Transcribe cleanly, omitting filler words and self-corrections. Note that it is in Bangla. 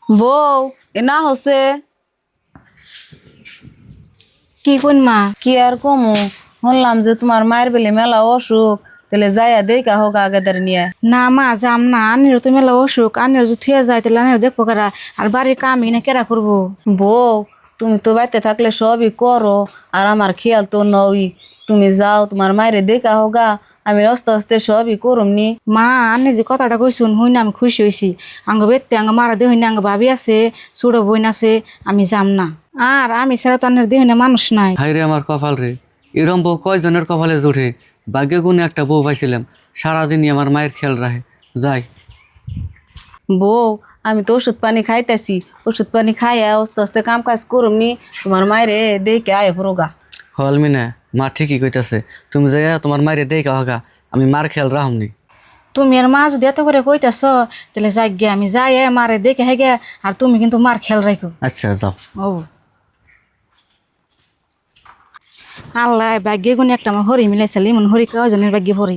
বউ এ না হচ্ছে কি কোন মা? কি আর কমু শুনলাম যে তোমার মায়ের বেলে মেলা অসুখ তাহলে যাইয়া দেখা হোক আগেদার নিয়ে। না মা যাম না, আনির তো মেলা অসুখ, আনির যদি থুয়ে যায় তাহলে আনির দেখবো কারা, আর বাড়ির কামই না কেরা করবো। বউ তুমি তো বাড়িতে থাকলে সবই করো আর আমার খেয়াল তো নই। তুমি যাও তোমার মায়ের দেখা হোগা, আমি আস্তে আস্তে সবই করুমনি। মা আনি যে কথাটা কইসুন হই না, আমি খুশি হয়েছি। আঙ্গ বেতে আঙ্গ মারা দেহ না, আঙ্গ ভাবি আছে, ছোট বোন আছে, আমি যাম না। আর আমি ছাড়া তো আনির দেহ না মানুষ নাই। হাই রে আমার কপাল রে, এরম বউ কয়জনের কপালে জোটে। ভাগ্যে গুণে একটা বউ পাইছিলাম, সারাদিনই আমার মায়ের খেয়াল রাখে। যাই। বউ আমি তো ওষুধ পানি খাইতেছি, ওষুধ পানি খাইয়া আস্তে আস্তে কাম কাজ করুমনি, তোমার মায়ের দেখে আয় পড়োগা। হলমিনা মা ঠিকই কইতাছে, তুমি যাইয়া তোমার মায়ের দেখা হগা, আমি মার খেয়াল রাখুমনি। তুমি আর মা যদি এত করে কইতাছ তাহলে যাই গে, আমি যাই মারে দেখে হেগে, আর তুমি কিন্তু মার খেয়াল রাখো। আচ্ছা যাও। ও আল্লাহ ভাগ্যে গুণ একটা আমার হরি মিলাইছিলি, মন হরি কজনের ভাগ্যে ভরি।